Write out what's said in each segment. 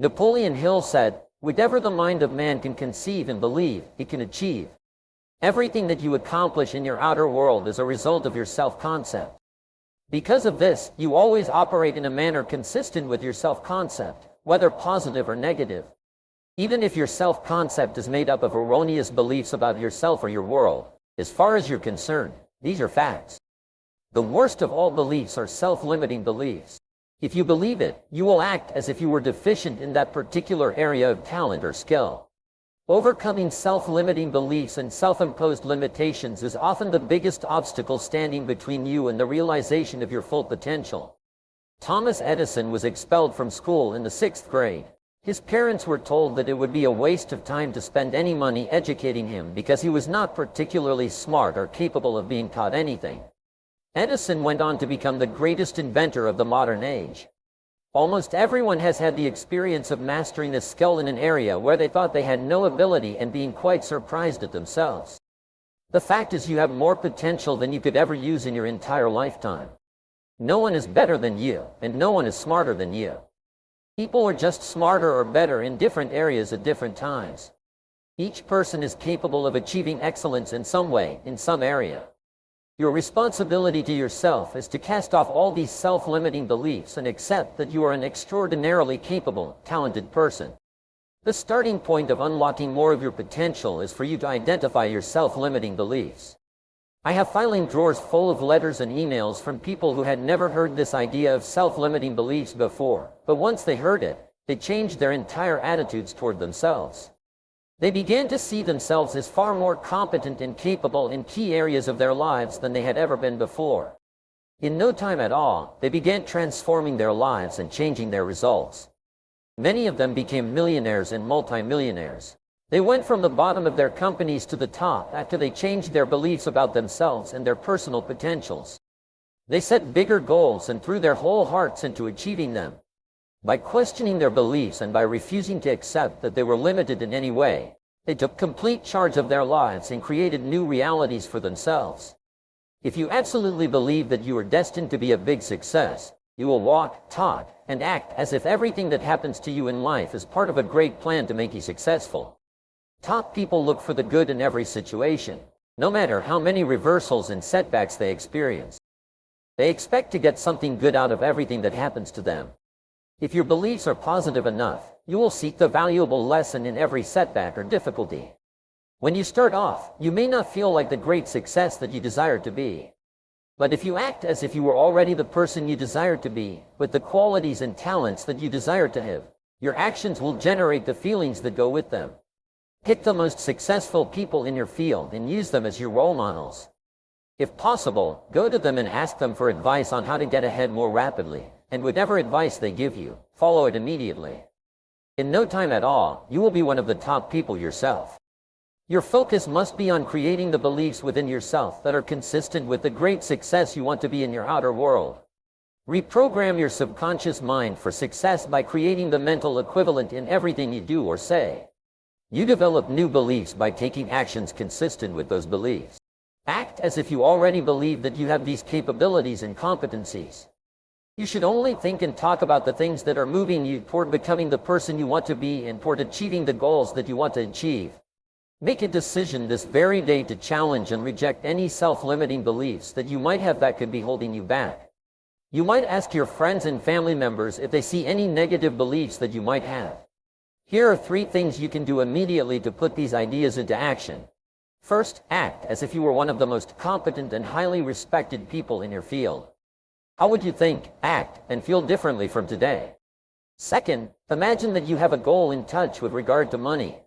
Napoleon Hill said, "Whatever the mind of man can conceive and believe, it can achieve." Everything that you accomplish in your outer world is a result of your self-concept. Because of this, you always operate in a manner consistent with your self-concept, whether positive or negative. Even if your self-concept is made up of erroneous beliefs about yourself or your world, as far as you're concerned, these are facts. The worst of all beliefs are self-limiting beliefs. If you believe it, you will act as if you were deficient in that particular area of talent or skill. Overcoming self-limiting beliefs and self-imposed limitations is often the biggest obstacle standing between you and the realization of your full potential. Thomas Edison was expelled from school in the 6th grade. His parents were told that it would be a waste of time to spend any money educating him because he was not particularly smart or capable of being taught anything. Edison went on to become the greatest inventor of the modern age. Almost everyone has had the experience of mastering a skill in an area where they thought they had no ability and being quite surprised at themselves. The fact is, you have more potential than you could ever use in your entire lifetime. No one is better than you, and no one is smarter than you. People are just smarter or better in different areas at different times. Each person is capable of achieving excellence in some way, in some area. Your responsibility to yourself is to cast off all these self-limiting beliefs and accept that you are an extraordinarily capable, talented person. The starting point of unlocking more of your potential is for you to identify your self-limiting beliefs. I have filing drawers full of letters and emails from people who had never heard this idea of self-limiting beliefs before, but once they heard it, they changed their entire attitudes toward themselves. They began to see themselves as far more competent and capable in key areas of their lives than they had ever been before. In no time at all, they began transforming their lives and changing their results. Many of them became millionaires and multimillionaires. They went from the bottom of their companies to the top after they changed their beliefs about themselves and their personal potentials. They set bigger goals and threw their whole hearts into achieving them. By questioning their beliefs and by refusing to accept that they were limited in any way, they took complete charge of their lives and created new realities for themselves. If you absolutely believe that you are destined to be a big success, you will walk, talk, and act as if everything that happens to you in life is part of a great plan to make you successful. Top people look for the good in every situation, no matter how many reversals and setbacks they experience. They expect to get something good out of everything that happens to them. If your beliefs are positive enough, you will seek the valuable lesson in every setback or difficulty. When you start off, you may not feel like the great success that you desire to be. But if you act as if you were already the person you desire to be, with the qualities and talents that you desire to have, your actions will generate the feelings that go with them. Pick the most successful people in your field and use them as your role models. If possible, go to them and ask them for advice on how to get ahead more rapidly, and whatever advice they give you, follow it immediately. In no time at all, you will be one of the top people yourself. Your focus must be on creating the beliefs within yourself that are consistent with the great success you want to be in your outer world. Reprogram your subconscious mind for success by creating the mental equivalent in everything you do or say. You develop new beliefs by taking actions consistent with those beliefs. Act as if you already believe that you have these capabilities and competencies. You should only think and talk about the things that are moving you toward becoming the person you want to be and toward achieving the goals that you want to achieve. Make a decision this very day to challenge and reject any self-limiting beliefs that you might have that could be holding you back. You might ask your friends and family members if they see any negative beliefs that you might have. Here are 3 things you can do immediately to put these ideas into action. First, act as if you were one of the most competent and highly respected people in your field. How would you think, act, and feel differently from today? Second, imagine that you have a goal in touch with regard to money.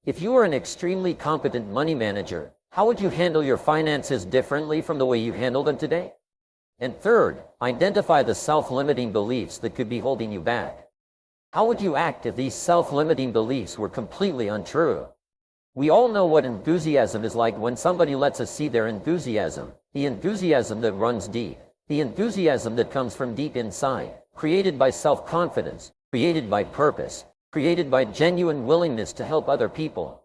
If you were an extremely competent money manager, how would you handle your finances differently from the way you handle them today? And third, identify the self-limiting beliefs that could be holding you back. How would you act if these self-limiting beliefs were completely untrue? We all know what enthusiasm is like when somebody lets us see their enthusiasm, the enthusiasm that runs deep. The enthusiasm that comes from deep inside, created by self-confidence, created by purpose, created by genuine willingness to help other people.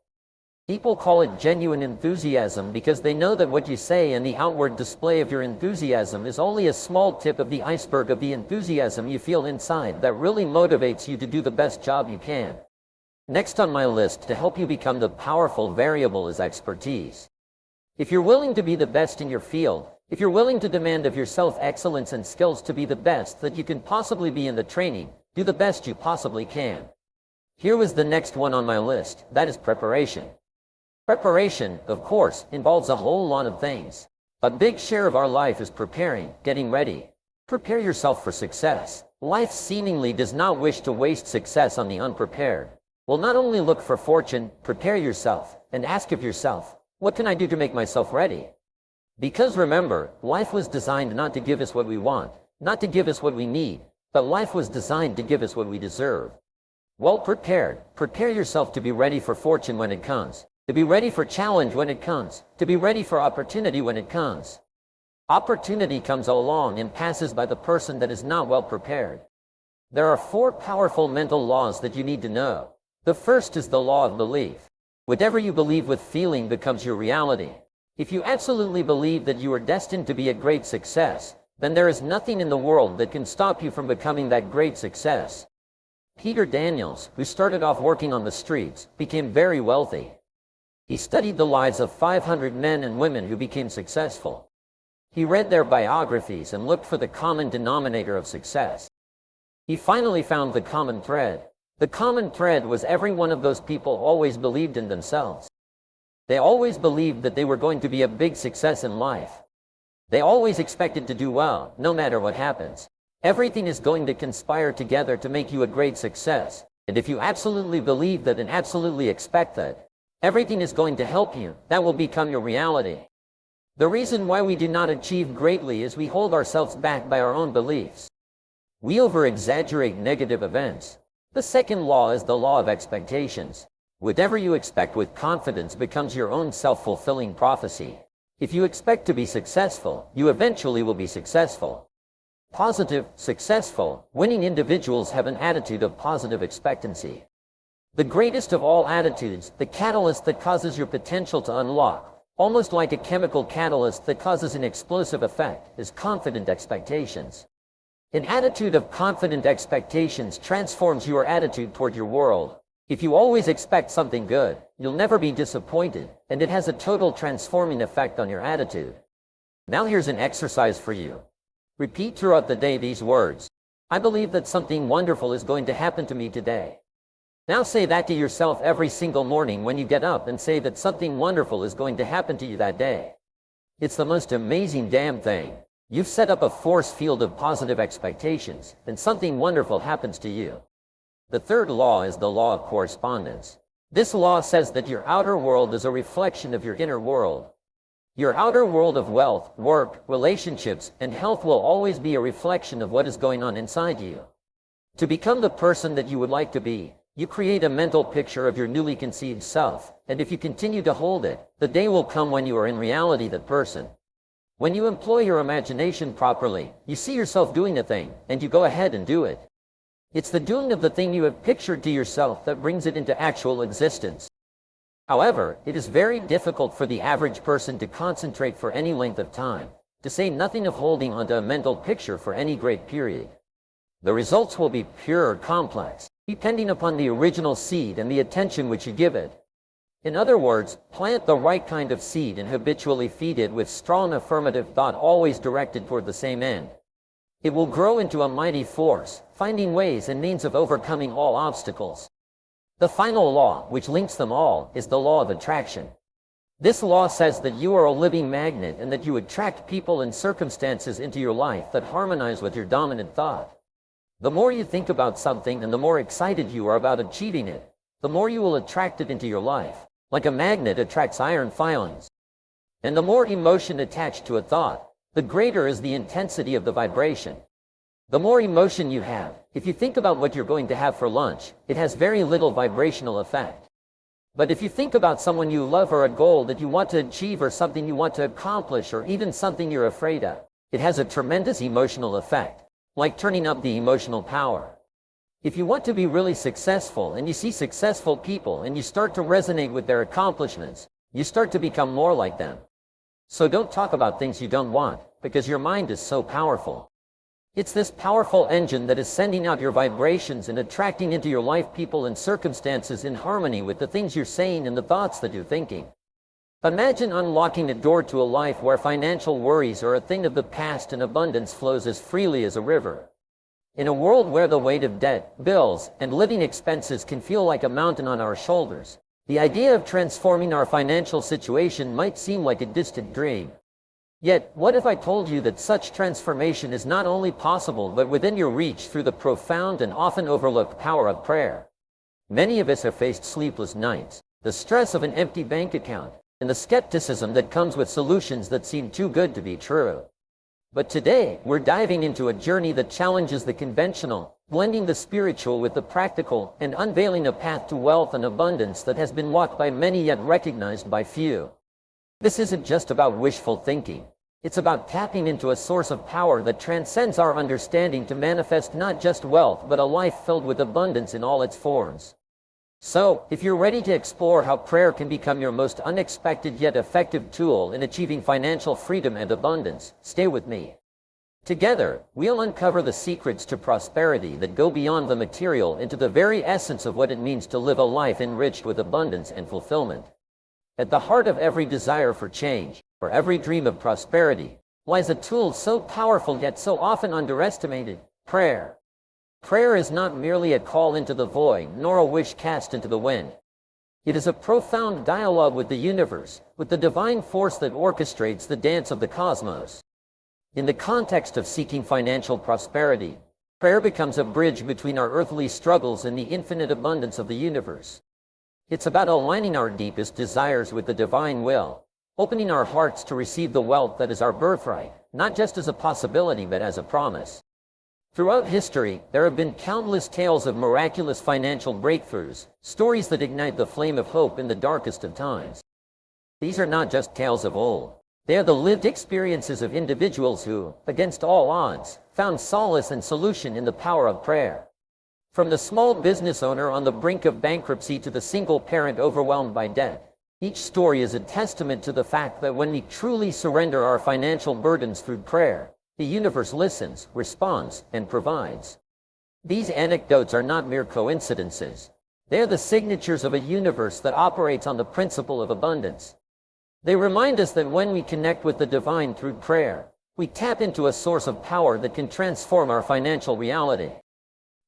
People call it genuine enthusiasm because they know that what you say and the outward display of your enthusiasm is only a small tip of the iceberg of the enthusiasm you feel inside that really motivates you to do the best job you can. Next on my list to help you become the powerful variable is expertise. If you're willing to be the best in your field, if you're willing to demand of yourself excellence and skills to be the best that you can possibly be in the training, do the best you possibly can. Here was the next one on my list, that is preparation. Preparation, of course, involves a whole lot of things. A big share of our life is preparing, getting ready. Prepare yourself for success. Life seemingly does not wish to waste success on the unprepared. Well, not only look for fortune, prepare yourself, and ask of yourself, what can I do to make myself ready? Because remember, life was designed not to give us what we want, not to give us what we need, but life was designed to give us what we deserve. Well prepared, prepare yourself to be ready for fortune when it comes. To be ready for challenge when it comes, to be ready for opportunity when it comes. Opportunity comes along and passes by the person that is not well prepared. There are 4 powerful mental laws that you need to know. The first is the law of belief. Whatever you believe with feeling becomes your reality. If you absolutely believe that you are destined to be a great success, then there is nothing in the world that can stop you from becoming that great success. Peter Daniels, who started off working on the streets, became very wealthy. He studied the lives of 500 men and women who became successful. He read their biographies and looked for the common denominator of success. He finally found the common thread. The common thread was every one of those people always believed in themselves. They always believed that they were going to be a big success in life. They always expected to do well, no matter what happens. Everything is going to conspire together to make you a great success. And if you absolutely believe that and absolutely expect that, everything is going to help you. That will become your reality. The reason why we do not achieve greatly is we hold ourselves back by our own beliefs. We over-exaggerate negative events. The second law is the law of expectations. Whatever you expect with confidence becomes your own self-fulfilling prophecy. If you expect to be successful, you eventually will be successful. Positive, successful, winning individuals have an attitude of positive expectancy. The greatest of all attitudes, the catalyst that causes your potential to unlock, almost like a chemical catalyst that causes an explosive effect, is confident expectations. An attitude of confident expectations transforms your attitude toward your world. If you always expect something good, you'll never be disappointed, and it has a total transforming effect on your attitude. Now here's an exercise for you. Repeat throughout the day these words. I believe that something wonderful is going to happen to me today. Now say that to yourself every single morning when you get up, and say that something wonderful is going to happen to you that day. It's the most amazing damn thing. You've set up a force field of positive expectations, and something wonderful happens to you. The third law is the law of correspondence. This law says that your outer world is a reflection of your inner world. Your outer world of wealth, work, relationships, and health will always be a reflection of what is going on inside you. To become the person that you would like to be, you create a mental picture of your newly conceived self, and if you continue to hold it, the day will come when you are in reality that person. When you employ your imagination properly, you see yourself doing a thing, and you go ahead and do it. It's the doing of the thing you have pictured to yourself that brings it into actual existence. However, it is very difficult for the average person to concentrate for any length of time, to say nothing of holding onto a mental picture for any great period. The results will be pure or complex, depending upon the original seed and the attention which you give it. In other words, plant the right kind of seed and habitually feed it with strong affirmative thought always directed toward the same end. It will grow into a mighty force, finding ways and means of overcoming all obstacles. The final law, which links them all, is the law of attraction. This law says that you are a living magnet and that you attract people and circumstances into your life that harmonize with your dominant thought. The more you think about something and the more excited you are about achieving it, the more you will attract it into your life, like a magnet attracts iron filings. And the more emotion attached to a thought, the greater is the intensity of the vibration. The more emotion you have, if you think about what you're going to have for lunch, it has very little vibrational effect. But if you think about someone you love or a goal that you want to achieve or something you want to accomplish or even something you're afraid of, it has a tremendous emotional effect, like turning up the emotional power. If you want to be really successful and you see successful people and you start to resonate with their accomplishments, you start to become more like them. So don't talk about things you don't want, because your mind is so powerful. It's this powerful engine that is sending out your vibrations and attracting into your life people and circumstances in harmony with the things you're saying and the thoughts that you're thinking. Imagine unlocking a door to a life where financial worries are a thing of the past and abundance flows as freely as a river. In a world where the weight of debt, bills, and living expenses can feel like a mountain on our shoulders, the idea of transforming our financial situation might seem like a distant dream. Yet, what if I told you that such transformation is not only possible but within your reach through the profound and often overlooked power of prayer? Many of us have faced sleepless nights, the stress of an empty bank account, and the skepticism that comes with solutions that seem too good to be true. But today, we're diving into a journey that challenges the conventional, blending the spiritual with the practical, and unveiling a path to wealth and abundance that has been walked by many yet recognized by few. This isn't just about wishful thinking. It's about tapping into a source of power that transcends our understanding to manifest not just wealth but a life filled with abundance in all its forms. So, if you're ready to explore how prayer can become your most unexpected yet effective tool in achieving financial freedom and abundance, stay with me. Together, we'll uncover the secrets to prosperity that go beyond the material into the very essence of what it means to live a life enriched with abundance and fulfillment. At the heart of every desire for change, for every dream of prosperity, lies a tool so powerful yet so often underestimated: prayer. Prayer is not merely a call into the void, nor a wish cast into the wind. It is a profound dialogue with the universe, with the divine force that orchestrates the dance of the cosmos. In the context of seeking financial prosperity, prayer becomes a bridge between our earthly struggles and the infinite abundance of the universe. It's about aligning our deepest desires with the divine will, opening our hearts to receive the wealth that is our birthright, not just as a possibility but as a promise. Throughout history, there have been countless tales of miraculous financial breakthroughs, stories that ignite the flame of hope in the darkest of times. These are not just tales of old. They are the lived experiences of individuals who, against all odds, found solace and solution in the power of prayer. From the small business owner on the brink of bankruptcy to the single parent overwhelmed by debt, each story is a testament to the fact that when we truly surrender our financial burdens through prayer, the universe listens, responds, and provides. These anecdotes are not mere coincidences. They are the signatures of a universe that operates on the principle of abundance. They remind us that when we connect with the divine through prayer, we tap into a source of power that can transform our financial reality.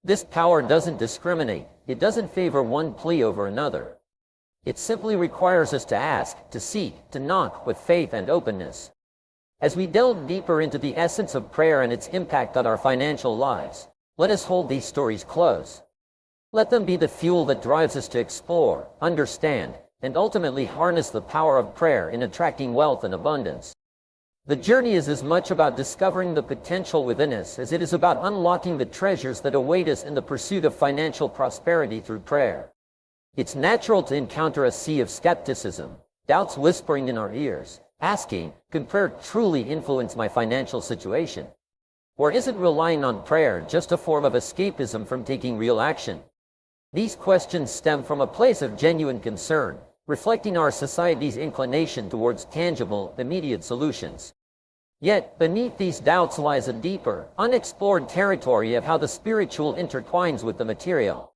This power doesn't discriminate. It doesn't favor one plea over another. It simply requires us to ask, to seek, to knock with faith and openness. As we delve deeper into the essence of prayer and its impact on our financial lives, let us hold these stories close. Let them be the fuel that drives us to explore, understand, and ultimately harness the power of prayer in attracting wealth and abundance. The journey is as much about discovering the potential within us as it is about unlocking the treasures that await us in the pursuit of financial prosperity through prayer. It's natural to encounter a sea of skepticism, doubts whispering in our ears, asking, could prayer truly influence my financial situation? Or isn't relying on prayer just a form of escapism from taking real action? These questions stem from a place of genuine concern, reflecting our society's inclination towards tangible, immediate solutions. Yet, beneath these doubts lies a deeper, unexplored territory of how the spiritual intertwines with the material.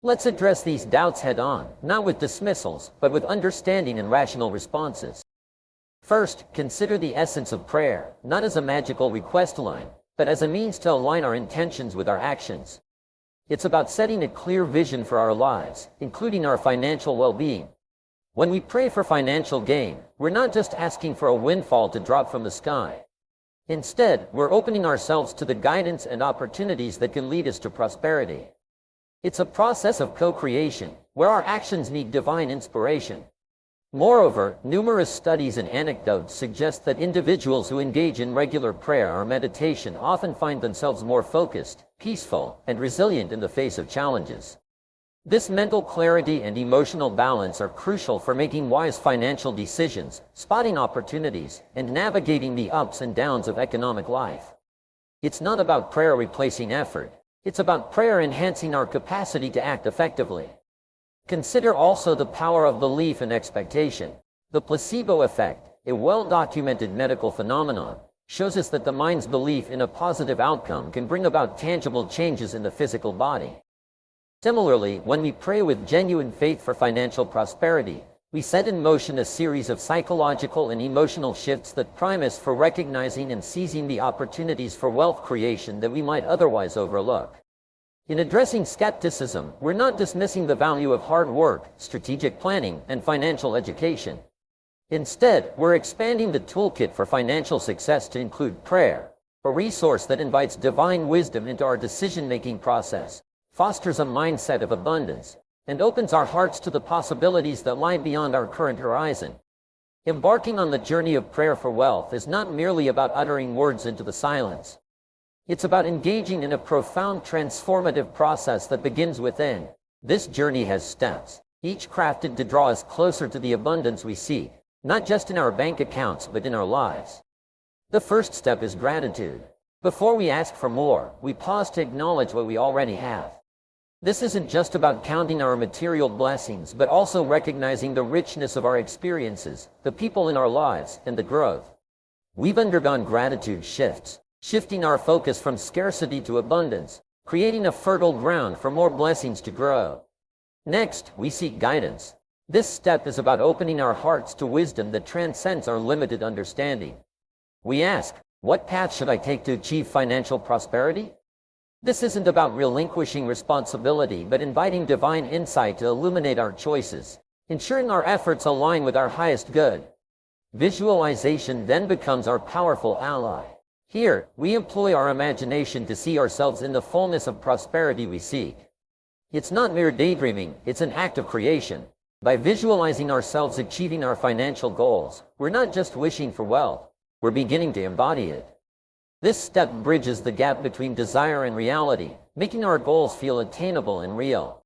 Let's address these doubts head-on, not with dismissals, but with understanding and rational responses. First, consider the essence of prayer, not as a magical request line, but as a means to align our intentions with our actions. It's about setting a clear vision for our lives, including our financial well-being. When we pray for financial gain, we're not just asking for a windfall to drop from the sky. Instead, we're opening ourselves to the guidance and opportunities that can lead us to prosperity. It's a process of co-creation, where our actions need divine inspiration. Moreover, numerous studies and anecdotes suggest that individuals who engage in regular prayer or meditation often find themselves more focused, peaceful, and resilient in the face of challenges. This mental clarity and emotional balance are crucial for making wise financial decisions, spotting opportunities, and navigating the ups and downs of economic life. It's not about prayer replacing effort. It's about prayer enhancing our capacity to act effectively. Consider also the power of belief and expectation. The placebo effect, a well-documented medical phenomenon, shows us that the mind's belief in a positive outcome can bring about tangible changes in the physical body. Similarly, when we pray with genuine faith for financial prosperity, we set in motion a series of psychological and emotional shifts that prime us for recognizing and seizing the opportunities for wealth creation that we might otherwise overlook. In addressing skepticism, we're not dismissing the value of hard work, strategic planning, and financial education. Instead, we're expanding the toolkit for financial success to include prayer, a resource that invites divine wisdom into our decision-making process, fosters a mindset of abundance, and opens our hearts to the possibilities that lie beyond our current horizon. Embarking on the journey of prayer for wealth is not merely about uttering words into the silence. It's about engaging in a profound transformative process that begins within. This journey has steps, each crafted to draw us closer to the abundance we seek, not just in our bank accounts but in our lives. The first step is gratitude. Before we ask for more, we pause to acknowledge what we already have. This isn't just about counting our material blessings, but also recognizing the richness of our experiences, the people in our lives, and the growth. We've undergone gratitude shifts, shifting our focus from scarcity to abundance, creating a fertile ground for more blessings to grow. Next, we seek guidance. This step is about opening our hearts to wisdom that transcends our limited understanding. We ask, what path should I take to achieve financial prosperity? This isn't about relinquishing responsibility, but inviting divine insight to illuminate our choices, ensuring our efforts align with our highest good. Visualization then becomes our powerful ally. Here, we employ our imagination to see ourselves in the fullness of prosperity we seek. It's not mere daydreaming, it's an act of creation. By visualizing ourselves achieving our financial goals, we're not just wishing for wealth, we're beginning to embody it. This step bridges the gap between desire and reality, making our goals feel attainable and real.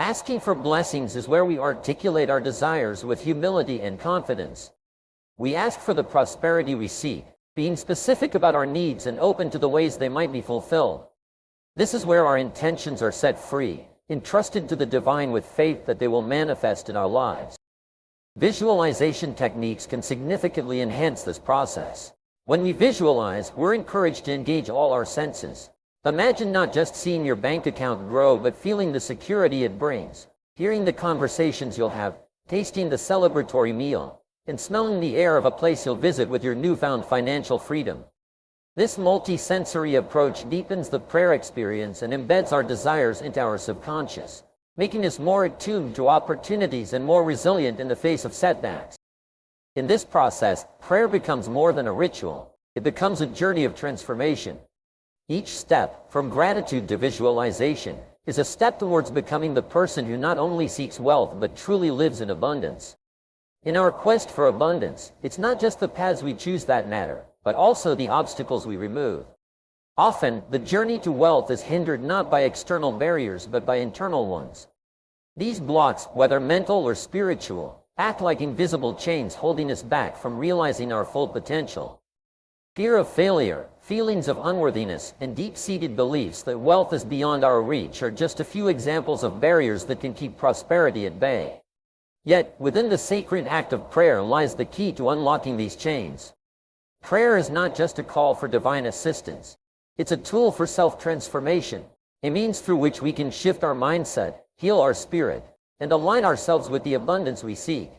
Asking for blessings is where we articulate our desires with humility and confidence. We ask for the prosperity we seek, being specific about our needs and open to the ways they might be fulfilled. This is where our intentions are set free, entrusted to the divine with faith that they will manifest in our lives. Visualization techniques can significantly enhance this process. When we visualize, we're encouraged to engage all our senses. Imagine not just seeing your bank account grow, but feeling the security it brings, hearing the conversations you'll have, tasting the celebratory meal, and smelling the air of a place you'll visit with your newfound financial freedom. This multi-sensory approach deepens the prayer experience and embeds our desires into our subconscious, making us more attuned to opportunities and more resilient in the face of setbacks. In this process, prayer becomes more than a ritual. It becomes a journey of transformation. Each step, from gratitude to visualization, is a step towards becoming the person who not only seeks wealth but truly lives in abundance. In our quest for abundance, it's not just the paths we choose that matter, but also the obstacles we remove. Often, the journey to wealth is hindered not by external barriers but by internal ones. These blocks, whether mental or spiritual, act like invisible chains holding us back from realizing our full potential. Fear of failure, feelings of unworthiness, and deep-seated beliefs that wealth is beyond our reach are just a few examples of barriers that can keep prosperity at bay. Yet, within the sacred act of prayer lies the key to unlocking these chains. Prayer is not just a call for divine assistance. It's a tool for self-transformation, a means through which we can shift our mindset, heal our spirit, and align ourselves with the abundance we seek.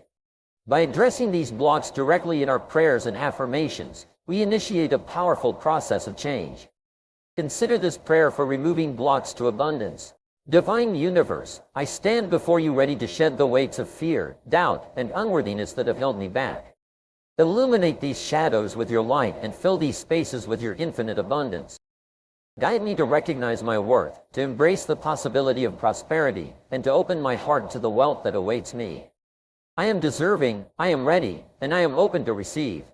By addressing these blocks directly in our prayers and affirmations, we initiate a powerful process of change. Consider this prayer for removing blocks to abundance. Divine Universe, I stand before you ready to shed the weights of fear, doubt, and unworthiness that have held me back. Illuminate these shadows with your light and fill these spaces with your infinite abundance. Guide me to recognize my worth, to embrace the possibility of prosperity, and to open my heart to the wealth that awaits me. I am deserving, I am ready, and I am open to receive.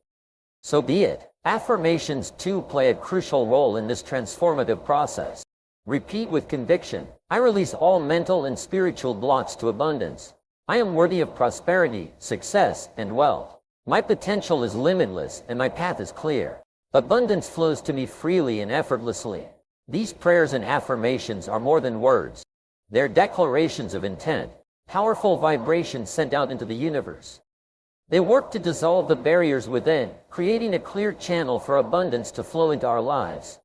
So be it. Affirmations too play a crucial role in this transformative process. Repeat with conviction, I release all mental and spiritual blocks to abundance. I am worthy of prosperity, success, and wealth. My potential is limitless and my path is clear. Abundance flows to me freely and effortlessly. These prayers and affirmations are more than words. They're declarations of intent, powerful vibrations sent out into the universe. They work to dissolve the barriers within, creating a clear channel for abundance to flow into our lives.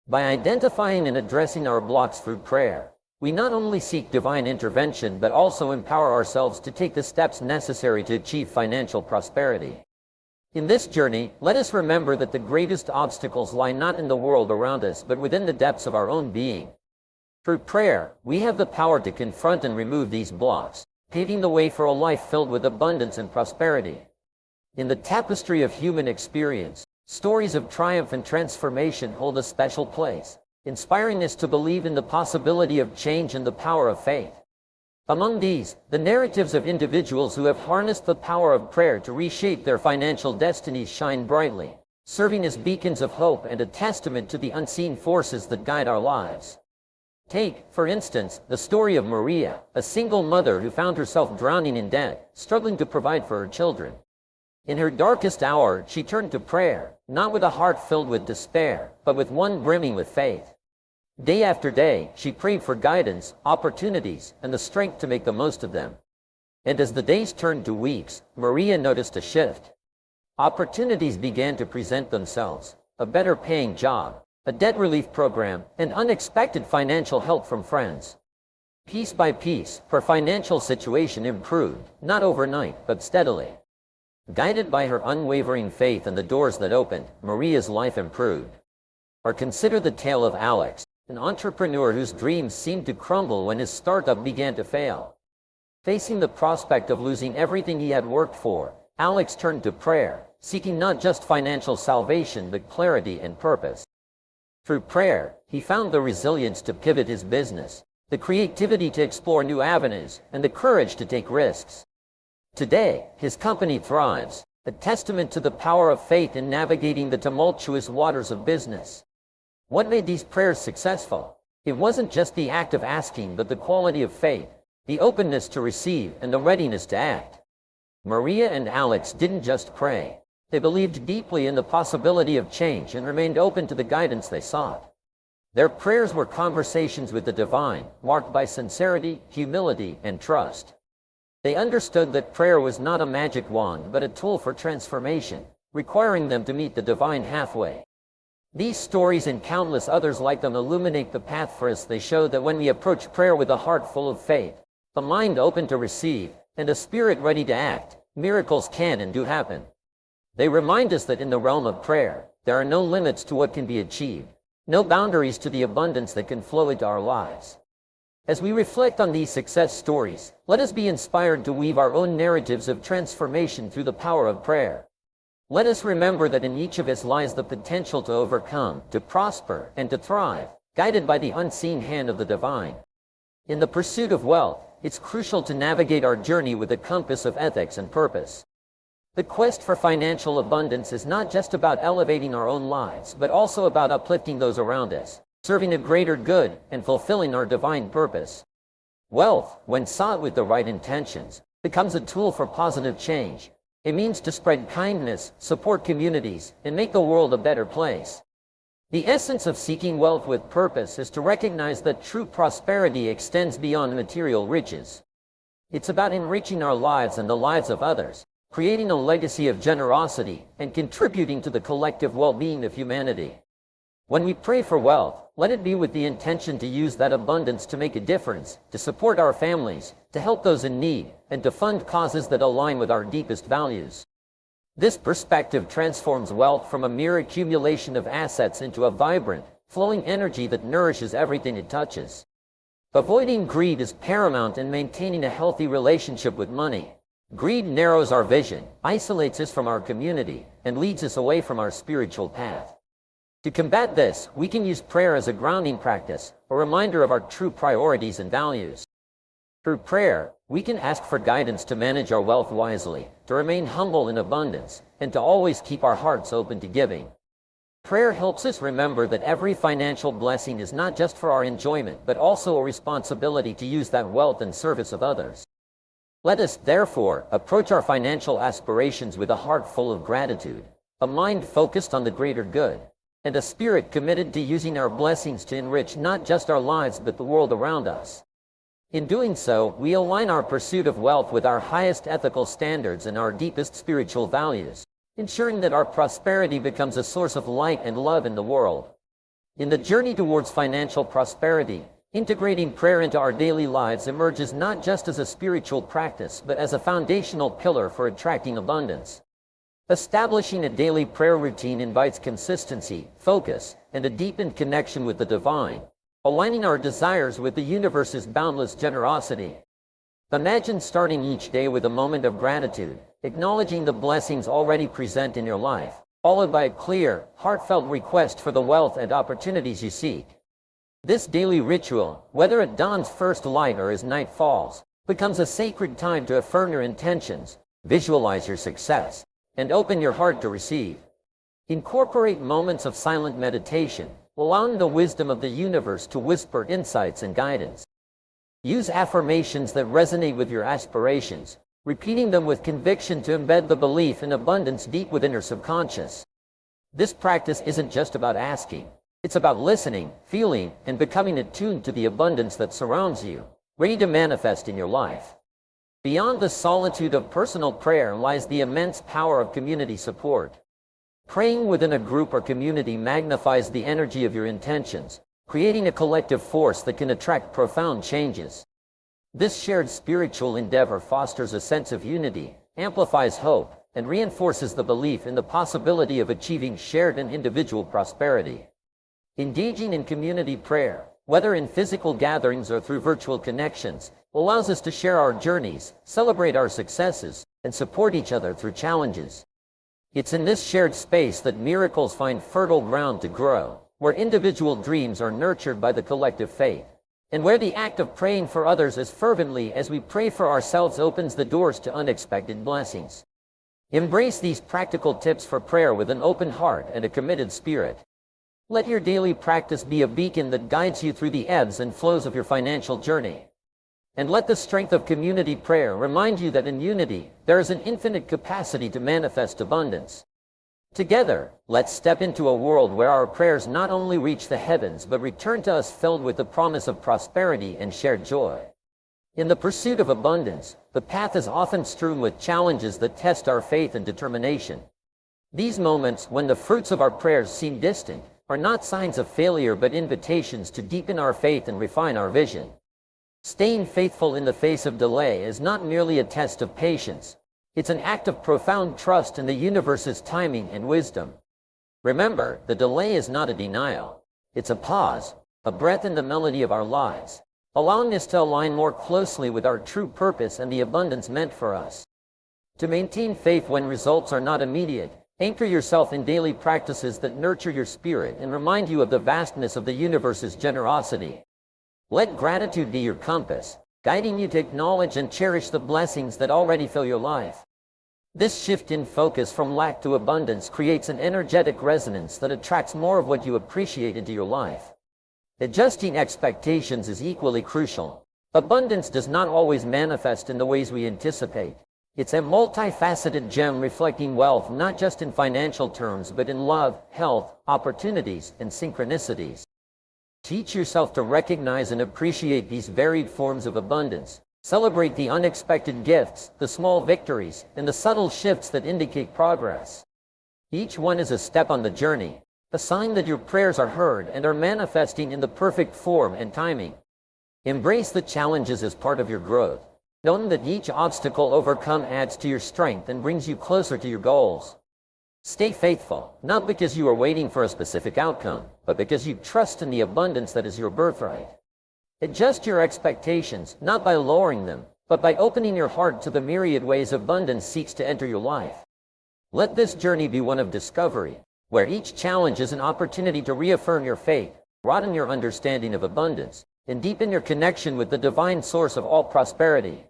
By identifying and addressing our blocks through prayer, we not only seek divine intervention but also empower ourselves to take the steps necessary to achieve financial prosperity. In this journey, let us remember that the greatest obstacles lie not in the world around us but within the depths of our own being. Through prayer, we have the power to confront and remove these blocks, paving the way for a life filled with abundance and prosperity. In the tapestry of human experience, stories of triumph and transformation hold a special place, inspiring us to believe in the possibility of change and the power of faith. Among these, the narratives of individuals who have harnessed the power of prayer to reshape their financial destinies shine brightly, serving as beacons of hope and a testament to the unseen forces that guide our lives. Take, for instance, the story of Maria, a single mother who found herself drowning in debt, struggling to provide for her children. In her darkest hour, she turned to prayer, not with a heart filled with despair, but with one brimming with faith. Day after day, she prayed for guidance, opportunities, and the strength to make the most of them. And as the days turned to weeks, Maria noticed a shift. Opportunities began to present themselves: a better paying job, a debt relief program, and unexpected financial help from friends. Piece by piece, her financial situation improved, not overnight, but steadily. Guided by her unwavering faith and the doors that opened, Maria's life improved. Or consider the tale of Alex, an entrepreneur whose dreams seemed to crumble when his startup began to fail. Facing the prospect of losing everything he had worked for, Alex turned to prayer, seeking not just financial salvation but clarity and purpose. Through prayer, he found the resilience to pivot his business, the creativity to explore new avenues, and the courage to take risks. Today, his company thrives, a testament to the power of faith in navigating the tumultuous waters of business. What made these prayers successful? It wasn't just the act of asking, but the quality of faith, the openness to receive, and the readiness to act. Maria and Alex didn't just pray. They believed deeply in the possibility of change and remained open to the guidance they sought. Their prayers were conversations with the divine, marked by sincerity, humility, and trust. They understood that prayer was not a magic wand but a tool for transformation, requiring them to meet the divine halfway. These stories and countless others like them illuminate the path for us. They show that when we approach prayer with a heart full of faith, a mind open to receive, and a spirit ready to act, miracles can and do happen. They remind us that in the realm of prayer, there are no limits to what can be achieved, no boundaries to the abundance that can flow into our lives. As we reflect on these success stories, let us be inspired to weave our own narratives of transformation through the power of prayer. Let us remember that in each of us lies the potential to overcome, to prosper, and to thrive, guided by the unseen hand of the divine. In the pursuit of wealth, it's crucial to navigate our journey with a compass of ethics and purpose. The quest for financial abundance is not just about elevating our own lives, but also about uplifting those around us, serving a greater good, and fulfilling our divine purpose. Wealth, when sought with the right intentions, becomes a tool for positive change. It means to spread kindness, support communities, and make the world a better place. The essence of seeking wealth with purpose is to recognize that true prosperity extends beyond material riches. It's about enriching our lives and the lives of others, creating a legacy of generosity, and contributing to the collective well-being of humanity. When we pray for wealth, let it be with the intention to use that abundance to make a difference, to support our families, to help those in need, and to fund causes that align with our deepest values. This perspective transforms wealth from a mere accumulation of assets into a vibrant, flowing energy that nourishes everything it touches. Avoiding greed is paramount in maintaining a healthy relationship with money. Greed narrows our vision, isolates us from our community, and leads us away from our spiritual path. To combat this, we can use prayer as a grounding practice, a reminder of our true priorities and values. Through prayer, we can ask for guidance to manage our wealth wisely, to remain humble in abundance, and to always keep our hearts open to giving. Prayer helps us remember that every financial blessing is not just for our enjoyment, but also a responsibility to use that wealth in service of others. Let us, therefore, approach our financial aspirations with a heart full of gratitude, a mind focused on the greater good, and a spirit committed to using our blessings to enrich not just our lives but the world around us. In doing so, we align our pursuit of wealth with our highest ethical standards and our deepest spiritual values, ensuring that our prosperity becomes a source of light and love in the world. In the journey towards financial prosperity, integrating prayer into our daily lives emerges not just as a spiritual practice but as a foundational pillar for attracting abundance. Establishing a daily prayer routine invites consistency, focus, and a deepened connection with the divine, aligning our desires with the universe's boundless generosity. Imagine starting each day with a moment of gratitude, acknowledging the blessings already present in your life, followed by a clear, heartfelt request for the wealth and opportunities you seek. This daily ritual, whether at dawn's first light or as night falls, becomes a sacred time to affirm your intentions, visualize your success, and open your heart to receive. Incorporate moments of silent meditation, allowing the wisdom of the universe to whisper insights and guidance. Use affirmations that resonate with your aspirations, repeating them with conviction to embed the belief in abundance deep within your subconscious. This practice isn't just about asking. It's about listening, feeling, and becoming attuned to the abundance that surrounds you, ready to manifest in your life. Beyond the solitude of personal prayer lies the immense power of community support. Praying within a group or community magnifies the energy of your intentions, creating a collective force that can attract profound changes. This shared spiritual endeavor fosters a sense of unity, amplifies hope, and reinforces the belief in the possibility of achieving shared and individual prosperity. Engaging in community prayer, whether in physical gatherings or through virtual connections, allows us to share our journeys, celebrate our successes, and support each other through challenges. It's in this shared space that miracles find fertile ground to grow, where individual dreams are nurtured by the collective faith, and where the act of praying for others as fervently as we pray for ourselves opens the doors to unexpected blessings. Embrace these practical tips for prayer with an open heart and a committed spirit. Let your daily practice be a beacon that guides you through the ebbs and flows of your financial journey. And let the strength of community prayer remind you that in unity, there is an infinite capacity to manifest abundance. Together, let's step into a world where our prayers not only reach the heavens but return to us filled with the promise of prosperity and shared joy. In the pursuit of abundance, the path is often strewn with challenges that test our faith and determination. These moments, when the fruits of our prayers seem distant, are not signs of failure but invitations to deepen our faith and refine our vision. Staying faithful in the face of delay is not merely a test of patience. It's an act of profound trust in the universe's timing and wisdom. Remember, the delay is not a denial. It's a pause, a breath in the melody of our lives, allowing us to align more closely with our true purpose and the abundance meant for us. To maintain faith when results are not immediate, anchor yourself in daily practices that nurture your spirit and remind you of the vastness of the universe's generosity. Let gratitude be your compass, guiding you to acknowledge and cherish the blessings that already fill your life. This shift in focus from lack to abundance creates an energetic resonance that attracts more of what you appreciate into your life. Adjusting expectations is equally crucial. Abundance does not always manifest in the ways we anticipate. It's a multifaceted gem reflecting wealth not just in financial terms but in love, health, opportunities, and synchronicities. Teach yourself to recognize and appreciate these varied forms of abundance. Celebrate the unexpected gifts, the small victories, and the subtle shifts that indicate progress. Each one is a step on the journey, a sign that your prayers are heard and are manifesting in the perfect form and timing. Embrace the challenges as part of your growth, knowing that each obstacle overcome adds to your strength and brings you closer to your goals. Stay faithful, not because you are waiting for a specific outcome, but because you trust in the abundance that is your birthright. Adjust your expectations, not by lowering them, but by opening your heart to the myriad ways abundance seeks to enter your life. Let this journey be one of discovery, where each challenge is an opportunity to reaffirm your faith, broaden your understanding of abundance, and deepen your connection with the divine source of all prosperity.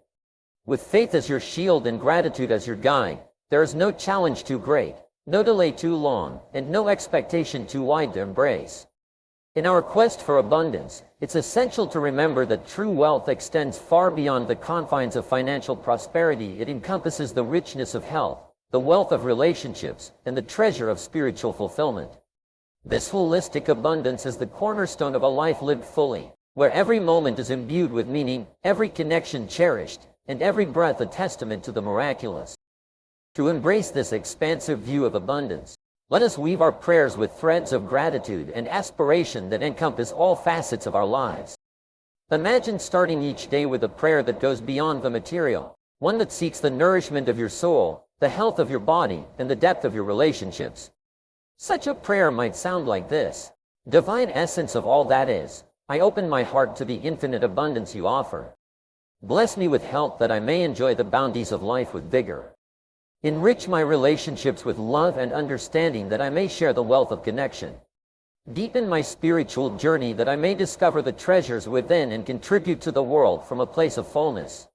With faith as your shield and gratitude as your guide, there is no challenge too great, no delay too long, and no expectation too wide to embrace. In our quest for abundance, it's essential to remember that true wealth extends far beyond the confines of financial prosperity. It encompasses the richness of health, the wealth of relationships, and the treasure of spiritual fulfillment. This holistic abundance is the cornerstone of a life lived fully, where every moment is imbued with meaning, every connection cherished, and every breath a testament to the miraculous. To embrace this expansive view of abundance, let us weave our prayers with threads of gratitude and aspiration that encompass all facets of our lives. Imagine starting each day with a prayer that goes beyond the material, one that seeks the nourishment of your soul, the health of your body, and the depth of your relationships. Such a prayer might sound like this: Divine essence of all that is, I open my heart to the infinite abundance you offer. Bless me with health that I may enjoy the bounties of life with vigor. Enrich my relationships with love and understanding that I may share the wealth of connection. Deepen my spiritual journey that I may discover the treasures within and contribute to the world from a place of fullness.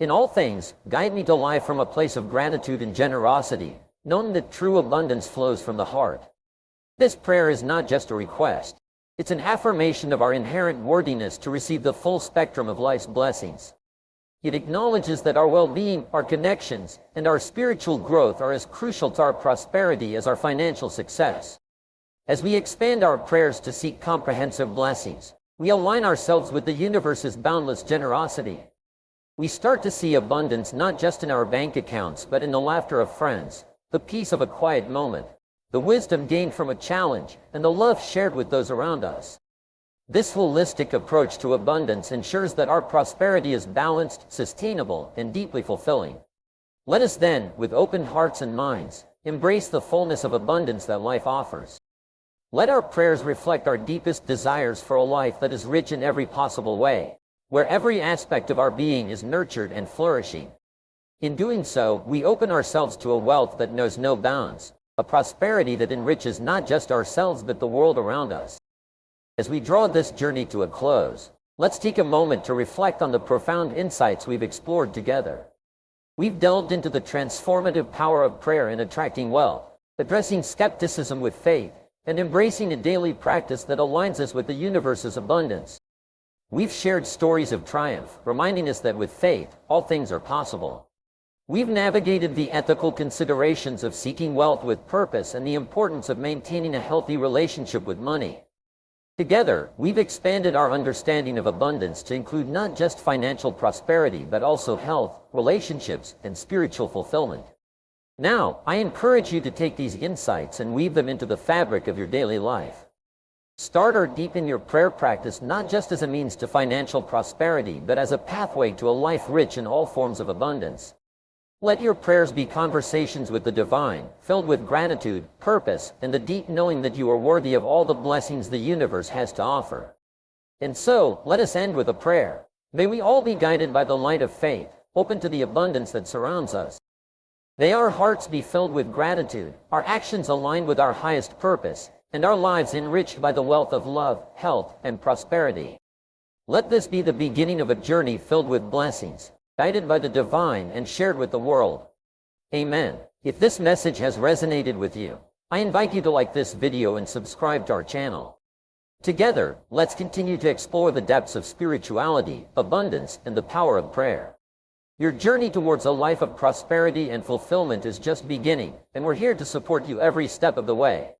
In all things, guide me to life from a place of gratitude and generosity, knowing that true abundance flows from the heart. This prayer is not just a request. It's an affirmation of our inherent worthiness to receive the full spectrum of life's blessings. It acknowledges that our well-being, our connections, and our spiritual growth are as crucial to our prosperity as our financial success. As we expand our prayers to seek comprehensive blessings, we align ourselves with the universe's boundless generosity. We start to see abundance not just in our bank accounts but in the laughter of friends, the peace of a quiet moment, the wisdom gained from a challenge, and the love shared with those around us. This holistic approach to abundance ensures that our prosperity is balanced, sustainable, and deeply fulfilling. Let us then, with open hearts and minds, embrace the fullness of abundance that life offers. Let our prayers reflect our deepest desires for a life that is rich in every possible way, where every aspect of our being is nurtured and flourishing. In doing so, we open ourselves to a wealth that knows no bounds, a prosperity that enriches not just ourselves but the world around us. As we draw this journey to a close, let's take a moment to reflect on the profound insights we've explored together. We've delved into the transformative power of prayer in attracting wealth, addressing skepticism with faith, and embracing a daily practice that aligns us with the universe's abundance. We've shared stories of triumph, reminding us that with faith, all things are possible. We've navigated the ethical considerations of seeking wealth with purpose and the importance of maintaining a healthy relationship with money. Together, we've expanded our understanding of abundance to include not just financial prosperity but also health, relationships, and spiritual fulfillment. Now, I encourage you to take these insights and weave them into the fabric of your daily life. Start or deepen your prayer practice not just as a means to financial prosperity but as a pathway to a life rich in all forms of abundance. Let your prayers be conversations with the divine, filled with gratitude, purpose, and the deep knowing that you are worthy of all the blessings the universe has to offer. And so, let us end with a prayer. May we all be guided by the light of faith, open to the abundance that surrounds us. May our hearts be filled with gratitude, our actions aligned with our highest purpose, and our lives enriched by the wealth of love, health, and prosperity. Let this be the beginning of a journey filled with blessings, guided by the divine and shared with the world. Amen. If this message has resonated with you, I invite you to like this video and subscribe to our channel. Together, let's continue to explore the depths of spirituality, abundance, and the power of prayer. Your journey towards a life of prosperity and fulfillment is just beginning, and we're here to support you every step of the way.